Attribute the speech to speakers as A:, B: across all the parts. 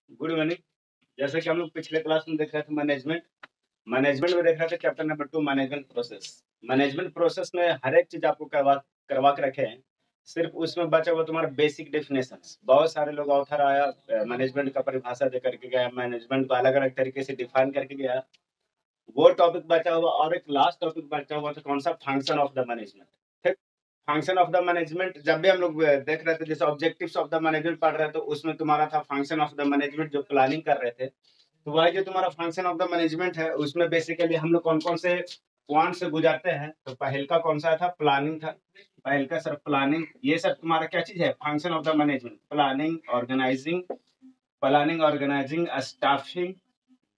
A: Good morning. जैसे कि हम लोग पिछले क्लास में देख रहे थे मैनेजमेंट। मैनेजमेंट में देख रहे थे chapter number 2 management process. Management process में हर एक चीज आपको करवा करवा के रखे हैं। सिर्फ उसमें बचा हुआ तुम्हारा बेसिक डेफिनेशंस। बहुत सारे लोग ऑथर आया मैनेजमेंट का परिभाषा दे करके गया, मैनेजमेंट को अलग अलग तरीके से डिफाइन करके गया। वो टॉपिक बचा हुआ और एक लास्ट टॉपिक बचा हुआ था, कौन सा? Function of the management. ठीक। फंक्शन ऑफ द मैनेजमेंट जब भी हम लोग देख रहे थे, जैसे ऑब्जेक्टिव्स ऑफ द मैनेजमेंट पढ़ रहे थे, उसमें तुम्हारा था फंक्शन ऑफ द मैनेजमेंट जो प्लानिंग कर रहे थे। तो वह जो तुम्हारा फंक्शन ऑफ द मैनेजमेंट है, उसमें बेसिकली हम लोग कौन कौन से पॉइंट से गुजरते हैं। तो पहल का कौन सा था? प्लानिंग था। पहल का सर प्लानिंग, ये सब तुम्हारा क्या चीज है? Function of the management. Planning organizing staffing,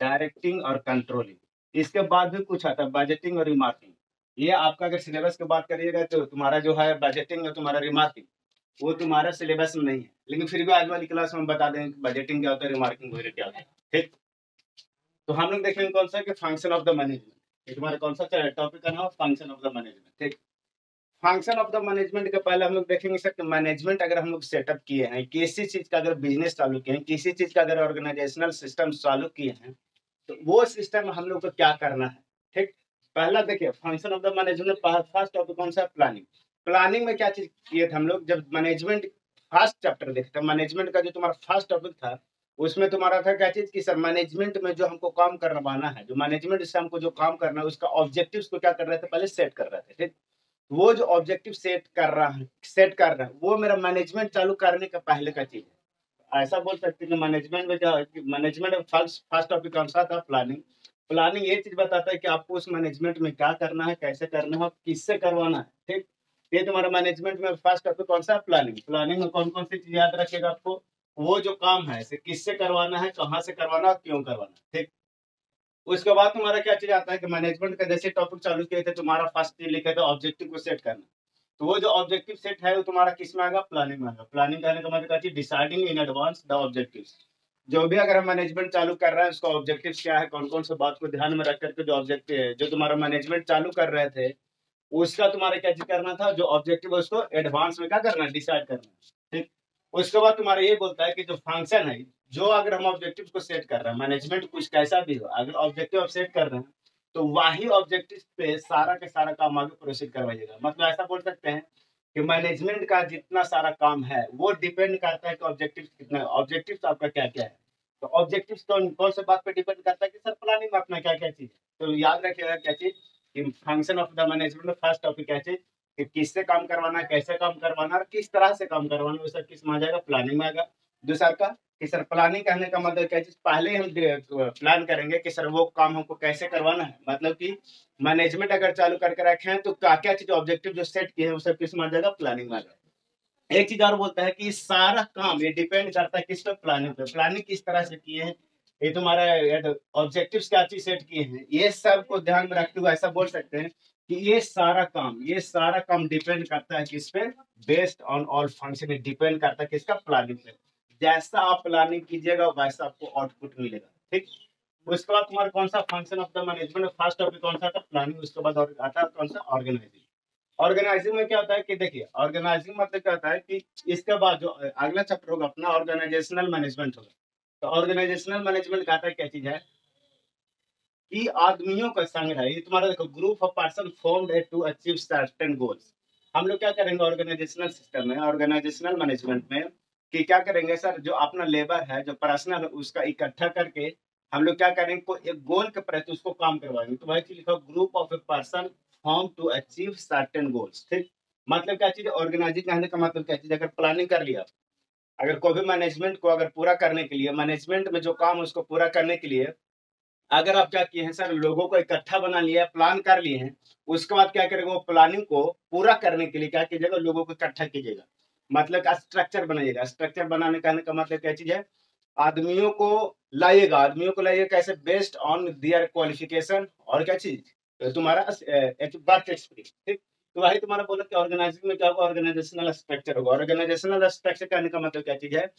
A: directing और कंट्रोलिंग। इसके बाद भी कुछ आता है बजटिंग और रिमार्किंग। ये आपका अगर सिलेबस की बात करिएगा तो तुम्हारा जो है बजटिंग और तुम्हारा रिमार्किंग, वो तुम्हारा सिलेबस में नहीं है, लेकिन फिर भी आज वाली क्लास में बता दें बजटिंग क्या होता है, रिमार्किंग वगैरह क्या होता है। ठीक। तो हम लोग देखेंगे कौन सा कि फंक्शन ऑफ द मैनेजमेंट। ये तुम्हारा कौन सा टॉपिक का नाम है? Function of the management. ठीक। फंक्शन ऑफ द मैनेजमेंट के पहले हम लोग देखेंगे सर कि मैनेजमेंट अगर हम लोग सेटअप किए हैं, किसी चीज का अगर बिजनेस चालू किए हैं, किसी चीज का अगर ऑर्गेनाइजेशनल सिस्टम चालू किए हैं, तो वो सिस्टम हम लोग को क्या करना है। ठीक। पहला देखिए function of the management, first topic कौन सा? प्लानिंग। प्लानिंग में क्या चीज किए थे हम लोग? जब मैनेजमेंट फर्स्ट चैप्टर देखते हैं, मैनेजमेंट का जो तुम्हारा फर्स्ट टॉपिक था, उसमें तुम्हारा था क्या चीज कि सर मैनेजमेंट में जो हमको काम करवाना है, जो मैनेजमेंट से हमको जो काम करना है, उसका ऑब्जेक्टिव्स को क्या कर रहे थे? पहले सेट कर रहे थे। ठीक। वो जो ऑब्जेक्टिव सेट कर रहा है वो मेरा मैनेजमेंट चालू करने का पहले का चीज है। ऐसा बोल सकते हैं कि मैनेजमेंट में जो है, मैनेजमेंट में फर्स्ट फर्स्ट टॉपिक कौन सा था? प्लानिंग। प्लानिंग ये चीज बताता है कि आपको उस मैनेजमेंट में क्या करना है, कैसे करना है, किससे करवाना है। ठीक। ये तुम्हारा मैनेजमेंट में फर्स्ट टॉपिक कौन सा? प्लानिंग। प्लानिंग में कौन कौन सी चीज याद रखेगा आपको? वो जो काम है इसे किससे करवाना है, कहाँ से करवाना है, क्यों करवाना है। ठीक। उसके बाद तुम्हारा क्या चीज आता है कि मैनेजमेंट का जैसे टॉपिक चालू किए थे, तुम्हारा फर्स्ट चीज लिखे थे ऑब्जेक्टिव को सेट करना। तो वो जो ऑब्जेक्टिव सेट है वो तुम्हारा किस में आएगा? प्लानिंग में आएगा। प्लानिंग करने का मतलब क्या चीज? Deciding in advance the objectives. जो भी अगर हम मैनेजमेंट चालू कर रहे हैं, उसका ऑब्जेक्टिव क्या है, कौन कौन से बात को ध्यान में रख करके जो ऑब्जेक्टिव है, जो तुम्हारा मैनेजमेंट चालू कर रहे थे, उसका तुम्हारा क्या चीज करना था? जो ऑब्जेक्टिव है उसको एडवांस में क्या करना है? डिसाइड करना है। ठीक। उसके बाद तुम्हारा ये बोलता है कि जो फंक्शन है, जो अगर हम ऑब्जेक्टिव को सेट कर रहे हैं, मैनेजमेंट कुछ कैसा भी हो, अगर ऑब्जेक्टिव आप सेट कर रहे हैं, तो वही ऑब्जेक्टिव पे सारा का सारा काम आगे प्रोसीड करवाइएगा। मतलब ऐसा बोल सकते हैं कि मैनेजमेंट का जितना सारा काम है वो डिपेंड करता है कि ऑब्जेक्टिव कितना है, ऑब्जेक्टिव आपका क्या क्या है। तो ऑब्जेक्टिव कौन कौन से बात पे डिपेंड करता है कि सर प्लानिंग में अपना क्या क्या चीज है। तो याद रखिएगा क्या चीज कि फंक्शन ऑफ द मैनेजमेंट में फर्स्ट टॉपिक क्या चीज कि किससे काम करवाना, कैसे काम करवाना और किस तरह से काम करवाना, वो सब किस में आ जाएगा? प्लानिंग में आएगा। दूसरा का कि सर प्लानिंग कहने का मतलब क्या चीज? पहले ही हम प्लान करेंगे कि सर वो काम हमको कैसे करवाना है। मतलब कि मैनेजमेंट अगर चालू करके रखे हैं तो क्या क्या चीज ऑब्जेक्टिव जो सेट किए हैं वो सब किस में आ जाएगा? प्लानिंग में आ जाएगा। एक चीज और बोलता है कि सारा काम ये डिपेंड करता है किस पे? प्लानिंग पे। प्लानिंग किस तरह से किए हैं, ये तुम्हारा ऑब्जेक्टिव्स क्या चीज सेट किए हैं, ये सब को ध्यान में रखते हुए ऐसा बोल सकते हैं कि ये सारा काम डिपेंड करता है किस पे? Based on all function depend करता है किसका? प्लानिंग पे। जैसा आप प्लानिंग कीजिएगा वैसा आपको आउटपुट मिलेगा। ठीक। उसके बाद तुम्हारा कौन सा? Function of the management first topic कौन सा था? प्लानिंग। उसके बाद और आता है कौन सा? ऑर्गेनाइजिंग। ऑर्गेनाइजिंग में क्या होता है कि देखिए ऑर्गेनाइजिंग मतलब क्या होता है कि इसके बाद जो अगला चैप्टर होगा अपना ऑर्गेनाइजेशनल मैनेजमेंट होगा। तो ऑर्गेनाइजेशनल मैनेजमेंट कहता है क्या चीज है कि आदमियों का संग है। ये तुम्हारा देखो group of person formed to achieve certain goals. हम लोग क्या करेंगे ऑर्गेनाइजेशनल सिस्टम में, ऑर्गेनाइजेशनल मैनेजमेंट में कि क्या करेंगे सर, जो अपना लेबर है, जो पर्सनल है, उसका इकट्ठा करके हम लोग क्या करेंगे कोई एक गोल के प्रति उसको काम करवाएंगे। तो वही चीज लिखो group of a person form to achieve certain goals. ठीक। मतलब क्या चीज? ऑर्गेनाइजिंग कहने का मतलब क्या चीज? अगर प्लानिंग कर लिया, अगर कोई भी मैनेजमेंट को अगर पूरा करने के लिए, मैनेजमेंट में जो काम है उसको पूरा करने के लिए अगर आप क्या किए हैं सर, लोगों को इकट्ठा बना लिया है, प्लान कर लिए हैं, उसके बाद क्या करेंगे वो प्लानिंग को पूरा करने के लिए क्या कीजिएगा? लोगों को इकट्ठा कीजिएगा। मतलब स्ट्रक्चर बनाइएगा। स्ट्रक्चर बनाने का मतलब क्या चीज है? आदमियों को लाइएगा कैसे? बेस्ड ऑन दियर क्वालिफिकेशन और क्या चीज? तो तुम्हारा वर्क एक्सपीरियंस। ठीक। तो वही तुम्हारा बोला कि ऑर्गेनाइजिंग में क्या होगा? ऑर्गेनाइजेशनल स्ट्रक्चर होगा। ऑर्गेनाइजेशनल स्ट्रक्चर कहने का मतलब क्या चीज है?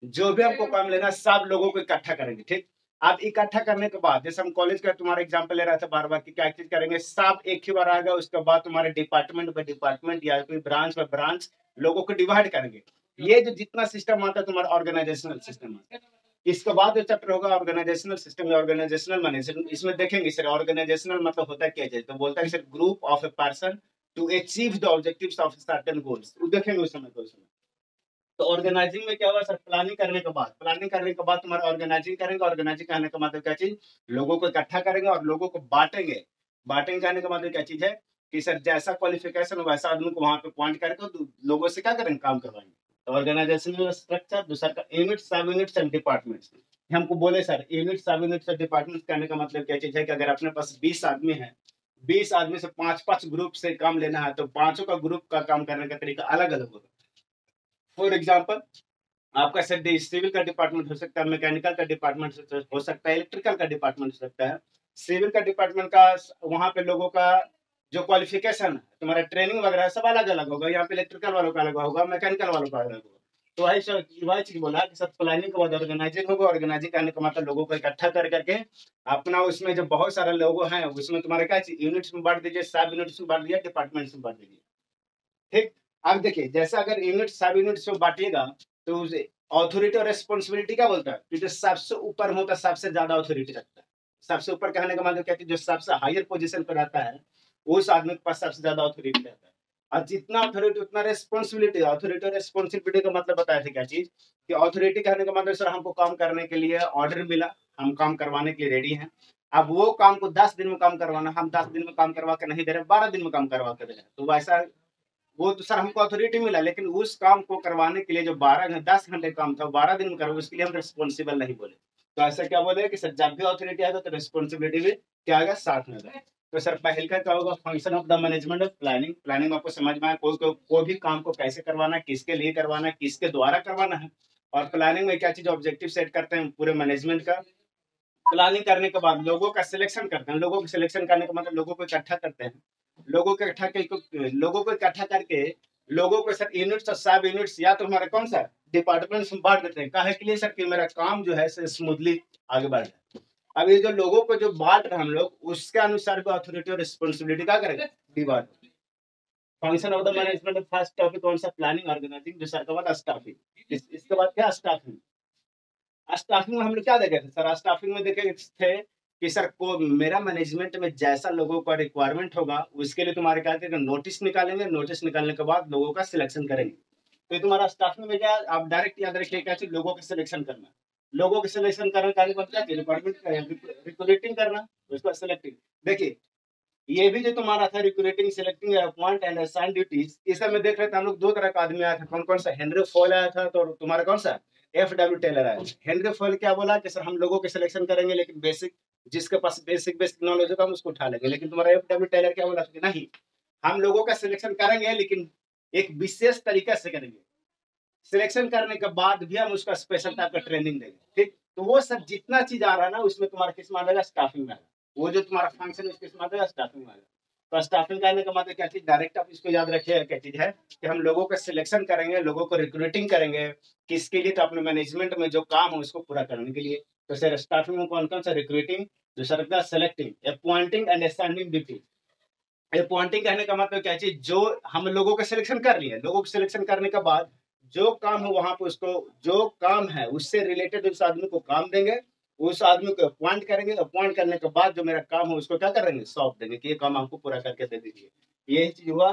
A: जो भी हमको काम लेना है सब लोगों को इकट्ठा करेंगे। ठीक। अब इकट्ठा करने के बाद जैसे हम कॉलेज का तुम्हारा एग्जांपल ले रहा था बार बार कि क्या चीज करेंगे, सब एक ही बार आएगा। उसके बाद तुम्हारे डिपार्टमेंट बाय डिपार्टमेंट या कोई ब्रांच बाय ब्रांच लोगों को डिवाइड करेंगे। ये जो जितना सिस्टम आता है तुम्हारा ऑर्गेनाइजेशनल सिस्टम आता है। इसके बाद जो चैप्टर होगा ऑर्गेनाइजेशनल सिस्टम या ऑर्गेनाइजेशनल मैनेजमेंट, इसमें देखेंगे सर ऑर्गेनाइजेशनल मतलब होता क्या है, तो बोलता है sir group of a person to achieve the objectives of certain goals, देखेंगे उस समय। तो ऑर्गेनाइजिंग में क्या हुआ सर, प्लानिंग करने के बाद, तुम्हारा ऑर्गेनाइजिंग करेंगे। ऑर्गेनाइजिंग करने का मतलब क्या चीज, लोगों को इकट्ठा करेंगे और लोगों को बांटेंगे। बांटेंगे कहने का मतलब क्या चीज है कि सर जैसा क्वालिफिकेशन वैसा आदमी को वहां पे पॉइंट करके तो लोगों से क्या करेंगे, काम करवाएंगे। तो ऑर्गेनाइजेशनल स्ट्रक्चर, दूसरा का यूनिट, सब यूनिट्स एंड डिपार्टमेंट्स। हमको बोले सर यूनिट, सब यूनिट्स और डिपार्टमेंट्स कहने का मतलब क्या चीज है कि अगर अपने पास 20 आदमी है, 20 आदमी से 5-5 ग्रुप से काम लेना है, तो पांचों का ग्रुप का काम करने का तरीका अलग अलग होगा। फॉर एग्जाम्पल, आपका सर सिविल का डिपार्टमेंट हो सकता है, मैकेनिकल का डिपार्टमेंट हो सकता है, इलेक्ट्रिकल का डिपार्टमेंट हो सकता है। सिविल का डिपार्टमेंट का वहां पे लोगों का जो क्वालिफिकेशन है, तुम्हारा ट्रेनिंग वगैरह सब अलग अलग होगा। यहाँ पे इलेक्ट्रिकल वालों का अलग होगा, मैकेनिकल वालों का अलग होगा। तो वही चीज बोला कि सर प्लानिंग के बाद ऑर्गेनाइजिंग होगा। ऑर्गेनाइजिंग करने का मतलब लोगों को इकट्ठा कर करके अपना, उसमें जो बहुत सारे लोग हैं उसमें तुम्हारे क्या यूनिट्स में बांट दीजिए, सब यूनिट्स में बांट दिया, डिपार्टमेंट्स में बांट दीजिए। ठीक। अब देखिए जैसा अगर यूनिट सब यूनिट्स में बांटिएगा तो अथॉरिटी और रेस्पॉन्सिबिलिटी क्या बोलता है कि जो सबसे ऊपर होता है सबसे ज्यादा अथॉरिटी रखता है। सबसे ऊपर कहने का मतलब क्या है, जो सबसे हायर पोजीशन पर रहता है उस आदमी के पास सबसे ज्यादा अथॉरिटी रहता है। और जितना अथॉरिटी उतना रेस्पॉन्सिबिलिटी। अथॉरिटी और रेस्पॉन्सिबिलिटी का मतलब बताया थे क्या चीज, कि अथॉरिटी कहने का मतलब सर हमको काम करने के लिए ऑर्डर मिला, हम काम करवाने के लिए रेडी हैं। अब वो काम को 10 दिन में काम करवाना, हम 10 दिन में काम करवा के नहीं दे रहे, 12 दिन में काम करवा के दे रहे। तो वैसा वो तो सर हमको अथॉरिटी मिला, लेकिन उस काम को करवाने के लिए जो 10 घंटे काम था 12 दिन में करो, उसके लिए हम रिस्पॉन्सिबल नहीं बोले। तो ऐसा क्या बोले कि सर जब भी अथॉरिटी आएगा तो रिस्पॉन्सिबिलिटी भी क्या आएगा, साथ में आएगा। तो सर पहले का क्या होगा, function of the management of planning. Planning आपको समझ में आया, कोई भी काम को कैसे करवाना है, किसके लिए करवाना है, किसके द्वारा करवाना है। और प्लानिंग में क्या चीज ऑब्जेक्टिव सेट करते हैं पूरे मैनेजमेंट का। प्लानिंग करने के बाद लोगों का सिलेक्शन करते हैं। लोगों को सिलेक्शन करने का मतलब लोगों को इकट्ठा करते हैं। लोगों को इकट्ठा करके लोगों को सर यूनिट्स और सब यूनिट्स या तो हमारा कौन सा डिपार्टमेंट में बांट देते हैं। काहे के लिए सर, कि मेरा काम जो है स्मूथली आगे बढ़ जाए। अब ये जो लोगों को जो बांट रहे हैं हम लोग, उसके अनुसार भी अथॉरिटी और रिस्पॉन्सिबिलिटी क्या करेगा, divide. Function of the management, first topic कौन सा, प्लानिंग ऑर्गेनाइजिंग। दूसरा का बाद स्टाफिंग। इसके बाद क्या, स्टाफिंग। स्टाफिंग में हम लोग क्या देखे थे सर, स्टाफिंग में देखे थे कि सर को मेरा मैनेजमेंट में जैसा लोगों का रिक्वायरमेंट होगा उसके लिए तुम्हारे क्या करेंगे, नोटिस निकालेंगे। नोटिस निकालने के बाद लोगों का सिलेक्शन करेंगे। तो ये तुम्हारा स्टाफिंग में क्या, आप डायरेक्ट याद रखिए क्या चीज, लोगों का सिलेक्शन करना। लोगों के सिलेक्शन करने का मतलब क्या, रिक्वायरमेंट रिक्रूटिंग करना, उसको सिलेक्टिंग। देखिए ये भी जो तुम्हारा था recruiting, selecting, appoint and assign duties, इस समय देख रहे थे हम लोग दो तरह का आदमी आया था। कौन कौन सा, हेनरी फॉल आया था, तो तुम्हारा कौन सा FW टेलर आया। हेनरी फॉल क्या बोला कि सर हम लोगों के सिलेक्शन करेंगे, लेकिन बेसिक, जिसके पास बेसिक नॉलेज होगा हम उसको उठा लेंगे। लेकिन तुम्हारा FW टेलर क्या बोला कि नहीं, हम लोगों का सिलेक्शन करेंगे लेकिन एक विशेष तरीका से करेंगे। सिलेक्शन करने के बाद भी हम उसका स्पेशल टाइप का ट्रेनिंग देंगे। ठीक, तो वो सब जितना चीज आ रहा है ना उसमें तुम्हारा किस में आ जाएगा, स्टाफिंग में आएगा। वो जो तुम्हारा फंक्शन है उसके आ जाएगा, स्टाफिंग में आएगा। तो स्टाफिंग करने का मतलब क्या चीज, डायरेक्ट आप इसको याद रखिए क्या चीज है कि हम लोगों का सिलेक्शन करेंगे, लोगों को रिक्रूटिंग करेंगे। किसके लिए, तो अपने मैनेजमेंट में जो काम है उसको पूरा करने के लिए। तो सर स्टाफिंग में कौन कौन सा, रिक्रूटिंग, दूसरा selecting, appointing and assigning duty. Appointing कहने का मतलब क्या चीज, जो हम लोगों का सिलेक्शन कर लिए, लोगों को सिलेक्शन करने के बाद जो काम है वहां पे उसको, जो काम है उससे रिलेटेड उस आदमी को काम देंगे। उस आदमी को अपॉइंट करेंगे। अपॉइंट करने के बाद जो मेरा काम है उसको क्या करेंगे, सौंप देंगे कि ये काम हमको पूरा करके दे दीजिए। ये चीज हुआ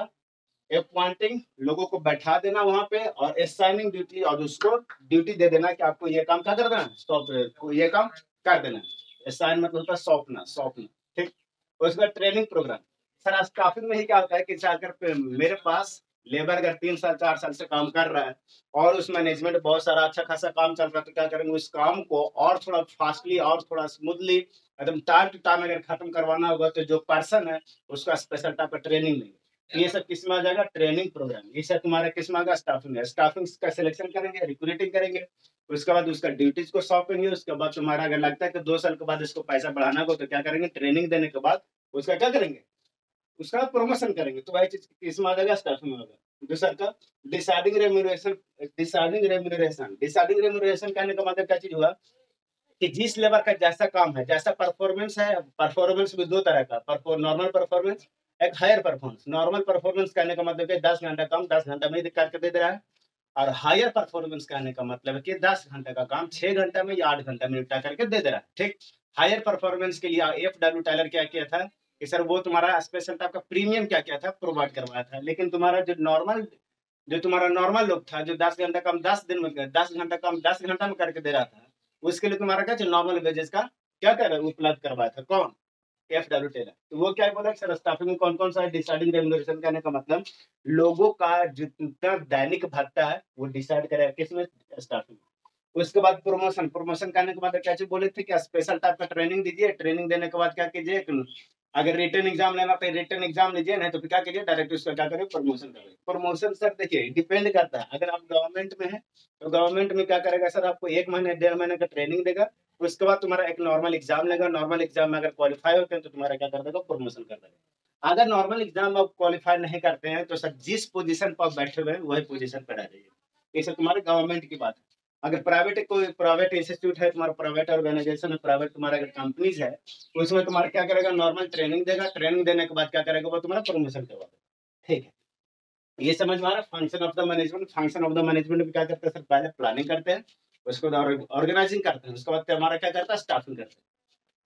A: अपॉइंटिंग, लोगों को बैठा देना वहां पे, और असाइनिंग ड्यूटी, और उसको ड्यूटी दे देना कि आपको ये काम क्या कर देना, सौंप, ये काम कर देना। असाइन मतलब होता है सौंपना, सौंपना। ठीक, उसके बाद ट्रेनिंग प्रोग्राम। सर स्टाफिंग में ही क्या होता है कि अगर मेरे पास लेबर अगर 3 साल 4 साल से काम कर रहा है और उस मैनेजमेंट बहुत सारा अच्छा खासा काम चल रहा है, तो क्या करेंगे, उस काम को और थोड़ा फास्टली और थोड़ा स्मूथली एकदम टाइम टू टाइम अगर खत्म करवाना होगा तो जो पर्सन है उसका स्पेशल टाइप का ट्रेनिंग लेंगे। ये सब किस में आ जाएगा, ट्रेनिंग प्रोग्राम। ये सब तुम्हारा किस में आएगा, स्टाफिंग है। स्टाफिंग का सिलेक्शन करेंगे, रिक्रूटिंग करेंगे, उसके बाद उसका ड्यूटीज को सौंपेंगे। उसके बाद तुम्हारा अगर लगता है कि 2 साल के बाद इसको पैसा बढ़ाना हो तो क्या करेंगे, ट्रेनिंग देने के बाद उसका क्या करेंगे, उसका प्रमोशन करेंगे। तो वही चीज किसमें आ जाएगा, स्टाफिंग में आएगा। दूसरा का डिसाइडिंग रेम्यूनरेशन। डिसाइडिंग रेम्यूनरेशन कहने का मतलब क्या चीज हुआ कि जिस लेबर का जैसा काम है, जैसा परफॉर्मेंस है। परफॉर्मेंस भी दो तरह का, नॉर्मल परफॉर्मेंस, एक हायर परफॉर्मेंस। नॉर्मल परफॉर्मेंस कहने का मतलब 10 घंटा काम 10 घंटा में करके दे रहा है। और हायर परफॉर्मेंस कहने का मतलब है कि 10 घंटे का काम 6 घंटे में या 8 घंटे में निपटा करके दे दे रहा है। ठीक, हायर परफॉर्मेंस के लिए एफडब्ल्यू टाइलर क्या किया था कि सर वो तुम्हारा स्पेशल टाइप का प्रीमियम क्या किया था, प्रोवाइड करवाया था। लेकिन तुम्हारा जो तुम्हारा नॉर्मल लोग था, जो 10 घंटा काम 10 दिन में 10 घंटा काम 10 घंटा में करके दे रहा था, उसके लिए तुम्हारा क्या नॉर्मल वेजेस का क्या कर उपलब्ध करवाया था, कौन? F W Taylor. तो वो क्या बोला सर स्टाफिंग में कौन कौन सा डिसाइडिंग रेम्युनरेशन करने का मतलब लोगों का जितना दैनिक भत्ता है वो डिसाइड करेगा किसमें, स्टाफिंग। उसके बाद प्रमोशन, प्रमोशन करने के बाद क्या चीज बोले थे कि स्पेशल टाइप का ट्रेनिंग दीजिए, ट्रेनिंग देने के बाद क्या कीजिए, अगर रिटर्न एग्जाम लेना तो रिटर्न एग्जाम लीजिए, नहीं तो फिर क्या कीजिए डायरेक्ट उसका क्या करें, प्रमोशन करें। प्रमोशन सर देखिए डिपेंड करता है, अगर आप गवर्नमेंट में है तो गवर्नमेंट में क्या करेगा सर, आपको 1 महीने 1.5 महीने का ट्रेनिंग देगा, उसके बाद तुम्हारा एक नॉर्मल एग्जाम लेगा, नॉर्मल एग्जाम में अगर क्वालिफाई होते हैं तो तुम्हारा क्या कर देगा, प्रमोशन कर देगा। अगर नॉर्मल एग्जाम आप क्वालिफाई नहीं करते हैं तो सर जिस पोजीशन पर आप बैठे हुए हैं वही पोजीशन पर रह जाइए। ये तुम्हारे गवर्नमेंट की बात है। अगर प्राइवेट कोई प्राइवेट इंस्टीट्यूट है, तुम्हारा प्राइवेट ऑर्गेनाइजेशन है, प्राइवेट तुम्हारा अगर कंपनीज है, तो उसमें तुम्हारा क्या करेगा, नॉर्मल ट्रेनिंग देगा, ट्रेनिंग देने के बाद क्या करेगा, वो तुम्हारा प्रमोशन करवा देगा। ठीक है, ये समझ में आ रहा है function of the management. Function of the management में क्या करते हैं सर, पहले प्लानिंग करते हैं, उसके बाद ऑर्गेनाइजिंग करते हैं, उसके बाद हमारा क्या करता है, स्टाफिंग करते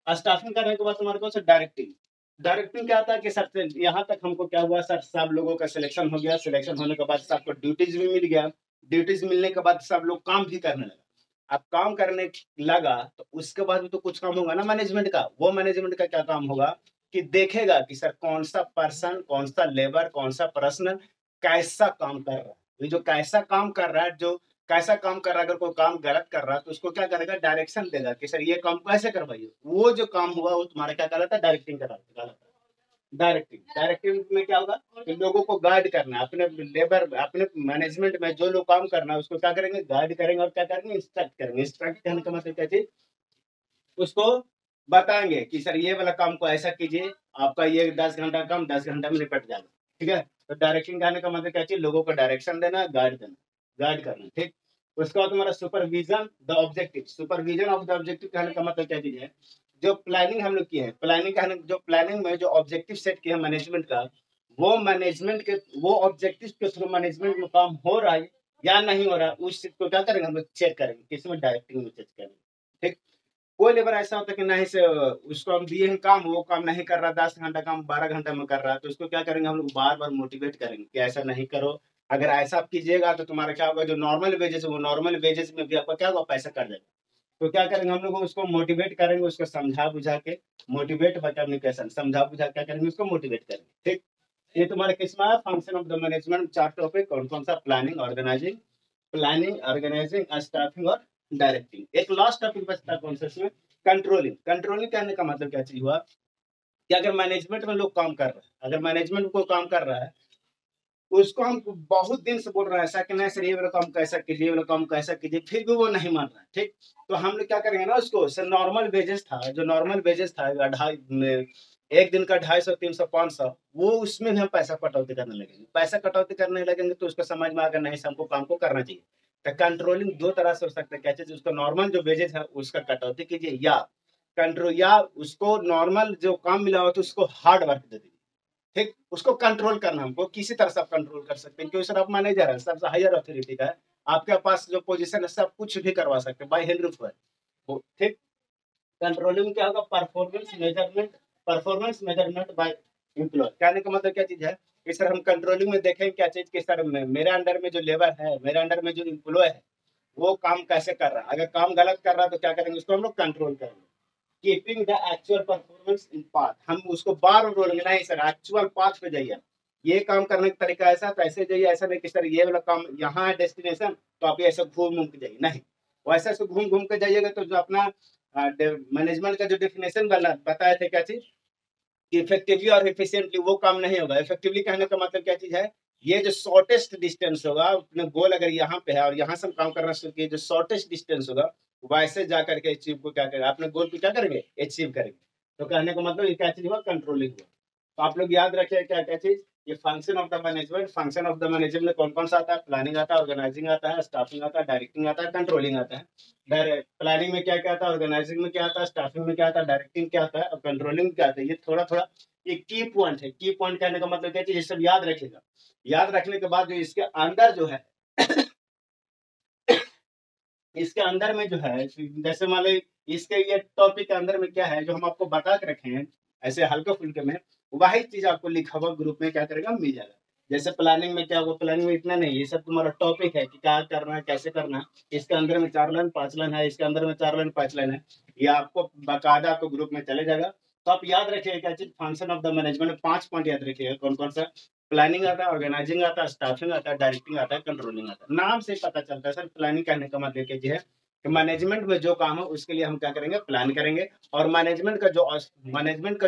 A: हैं। स्टाफिंग करने के बाद तुम्हारे को सर डायरेक्टिंग। डायरेक्टिंग क्या आता है कि सर यहाँ तक हमको क्या हुआ सर, सब लोगों का सिलेक्शन हो गया, सिलेक्शन होने के बाद सबको ड्यूटीज भी मिल गया, ड्यूटीज मिलने के बाद सब लोग काम भी करने लगा। अब काम करने लगा तो उसके बाद भी तो कुछ काम होगा ना मैनेजमेंट का। वो मैनेजमेंट का क्या काम होगा कि देखेगा कि सर कौन सा पर्सन, कौन सा लेबर, कौन सा पर्सनल कैसा काम कर रहा है। ये जो कैसा काम कर रहा है, जो कैसा काम कर रहा है, अगर कोई काम गलत कर रहा है तो उसको क्या करेगा, डायरेक्शन देगा कि सर ये काम कैसे करवाइए। वो जो काम हुआ वो तुम्हारा क्या कहलाता है, डायरेक्टिंग कहलाता है। डायरेक्टिंग, डायरेक्टिंग में क्या होगा कि लोगों को गाइड करना है, अपने लेबर अपने मैनेजमेंट में जो लोग काम करना है उसको क्या करेंगे, गाइड करेंगे, और क्या करेंगे, इंस्ट्रक्ट करेंगे। इंस्ट्रक्ट करने का मतलब क्या चीज, उसको बताएंगे कि सर ये वाला काम को ऐसा कीजिए, आपका ये 10 घंटा काम 10 घंटा में निपट जाएगा। ठीक है, तो डायरेक्टिंग करने का मतलब क्या चीज, लोगों को डायरेक्शन देना, गाइड देना, गाइड करना। ठीक, उसके बाद तुम्हारा supervision the objective. Supervision of the objective कहने का मतलब क्या चीज है, जो प्लानिंग हम लोग की है, प्लानिंग कहने जो प्लानिंग में जो ऑब्जेक्टिव सेट किया है मैनेजमेंट का, वो मैनेजमेंट के वो ऑब्जेक्टिव के थ्रू मैनेजमेंट में काम हो रहा है या नहीं हो रहा है, उस चीज को क्या करेंगे, हम लोग चेक करेंगे, किसमें, डायरेक्टिंग में चेक करेंगे। ठीक, कोई लेबर ऐसा होता है कि नहीं से उसको हम दिए हैं काम, वो काम नहीं कर रहा, 10 घंटा काम 12 घंटा में कर रहा है, तो उसको क्या करेंगे, हम लोग बार बार मोटिवेट करेंगे कि ऐसा नहीं करो। अगर ऐसा आप कीजिएगा तो तुम्हारा क्या होगा, जो नॉर्मल वेजेस है वो नॉर्मल वेजेस में भी आपका क्या होगा, पैसा कट जाएगा। तो क्या करेंगे हम लोग, उसको मोटिवेट करेंगे, उसको समझा बुझा के, मोटिवेट बाय कम्युनिकेशन, समझा बुझा क्या करेंगे, उसको मोटिवेट करेंगे। ठीक, ये तुम्हारे किसमें है, function of the management. 4 topic कौन कौन सा, प्लानिंग, ऑर्गेनाइजिंग, स्टाफिंग और डायरेक्टिंग। एक लास्ट टॉपिक बचता है कौन सा इसमें, कंट्रोलिंग। कंट्रोलिंग कहने का मतलब क्या चीज हुआ कि अगर मैनेजमेंट में लोग काम कर रहे हैं, अगर मैनेजमेंट में कोई काम कर रहा है, उसको हम बहुत दिन से बोल रहे हैं ऐसा कि नहीं सर ये वाला काम कैसा कीजिए, ये वाला काम कैसा कीजिए, फिर भी वो नहीं मान रहा है। ठीक, तो हम लोग क्या करेंगे ना, उसको सर नॉर्मल वेजेस था, जो नॉर्मल वेजेस था 1 दिन का 250, 300, 500, वो उसमें भी हम पैसा कटौती करने लगेंगे। पैसा कटौती करने लगेंगे तो उसको समझ में आकर नहीं हमको काम को करना चाहिए। तो कंट्रोलिंग 2 तरह से हो सकता है, क्या चीज, उसको नॉर्मल जो वेजेस है उसका कटौती कीजिए, या कंट्रोल, या उसको नॉर्मल जो काम मिला हो तो उसको हार्ड वर्क दे दीजिए। ठीक, उसको कंट्रोल करना, हमको किसी तरह से आप कंट्रोल कर सकते हैं, क्योंकि सर आप मैनेजर है, सबसे हायर अथॉरिटी का है, आपके पास जो पोजीशन है सब कुछ भी करवा सकते हैं बाय हैंड रूफ है वो। ठीक, कंट्रोलिंग क्या होगा, परफॉर्मेंस मेजरमेंट बाय एम्प्लॉय। कहने का मतलब क्या चीज है कि सर हम कंट्रोलिंग में देखें क्या चीज कि सर मेरे अंडर में जो लेबर है, मेरे अंडर में जो एम्प्लॉय है, वो काम कैसे कर रहा है। अगर काम गलत कर रहा है तो क्या करेंगे, उसको हम लोग कंट्रोल करेंगे। Keeping the actual performance in path, हम उसको बार बार बोलेंगे नहीं सर एक्चुअल पाथ पे जाइए, ये काम करने का तरीका ऐसा, तो ऐसे जाइए, ऐसा नहीं कि सर ये वाला काम यहाँ है डेस्टिनेशन तो आप ऐसे घूम घूम के जाइए, नहीं, वैसे से घूम घूम के जाइएगा तो जो अपना मैनेजमेंट का जो डेफिनेशन बताए थे क्या चीज, इफेक्टिवली और एफिशिएंटली, वो काम नहीं होगा। इफेक्टिवली कहने का मतलब क्या चीज है, ये जो शॉर्टेस्ट डिस्टेंस होगा, अपने गोल अगर यहाँ पे है और यहाँ से हम काम करना शुरू किए, जो शॉर्टेस्ट डिस्टेंस होगा वैसे जा करके अचीव को क्या करेंगे, अपने गोल को क्या करेंगे, अचीव करेंगे। तो कहने का मतलब ये क्या चीज हुआ, कंट्रोलिंग हुआ। तो आप लोग याद रखिए क्या क्या चीज, ये function of the management. Function of the management में कौन कौन सा आता है, प्लानिंग आता है, ऑर्गेनाइजिंग आता है, स्टाफिंग आता है, डायरेक्टिंग आता है, कंट्रोलिंग आता है। प्लानिंग में क्या क्या आता है, ऑर्गेनाइजिंग में क्या आता है, स्टाफिंग में क्या आता है, डायरेक्टिंग क्या आता है, और कंट्रोलिंग में क्या आता है। ये थोड़ा थोड़ा ये की पॉइंट है। की पॉइंट कहने का मतलब क्या चीज, ये सब याद रखेगा। याद रखने के बाद जो इसके अंदर जो है इसके अंदर में जो है, जैसे मान लो इसके ये टॉपिक के अंदर में क्या है जो हम आपको बता के रखे हैं ऐसे हल्के फुल्के में, वही चीज आपको लिखा हुआ ग्रुप में क्या करेगा, मिल जाएगा। जैसे प्लानिंग में क्या होगा, प्लानिंग में इतना नहीं, ये सब तुम्हारा टॉपिक है कि क्या करना है, कैसे करना है। इसके अंदर में 4 लाइन 5 लाइन है, इसके अंदर में 4 लाइन 5 लाइन है, ये आपको बाकायदा आपको ग्रुप में चले जाएगा। तो आप याद रखिएगा क्या चीज, function of the management 5 point याद रखिएगा। कौन कौन सा? प्लानिंग आता है, ऑर्गेनाइजिंग आता है, स्टाफिंग आता है, डायरेक्टिंग आता है, कंट्रोलिंग आता है। नाम से पता चलता है सर, प्लानिंग कहने का मतलब क्या है कि मैनेजमेंट में जो काम है उसके लिए हम क्या करेंगे, प्लान करेंगे। और मैनेजमेंट का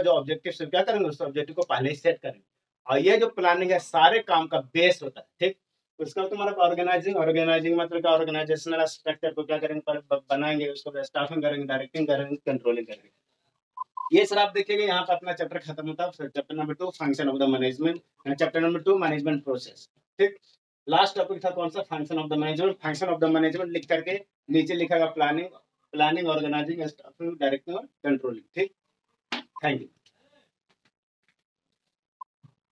A: जो ऑब्जेक्टिव है क्या करेंगे, उस ऑब्जेक्टिव को पहले ही सेट करेंगे। और ये जो प्लानिंग है सारे काम का बेस होता है, ठीक। उसका तुम्हारा ऑर्गेनाइजिंग मतलब ऑर्गेनाइजेशनल स्ट्रक्चर को क्या करेंगे, बनाएंगे, उसको स्टाफिंग करेंगे, डायरेक्टिंग करेंगे, कंट्रोलिंग करेंगे। ये सर आप देखिएगा, यहाँ पे अपना चैप्टर खत्म होता है। Chapter number 2 function of the management, chapter number 2 management process, ठीक। लास्ट टॉपिक था कौन सा, function of the management. Function of the management लिख करके नीचे लिखा प्लानिंग, ऑर्गेनाइजिंग, स्टाफिंग, डायरेक्टिंग और कंट्रोलिंग, ठीक। Thank you.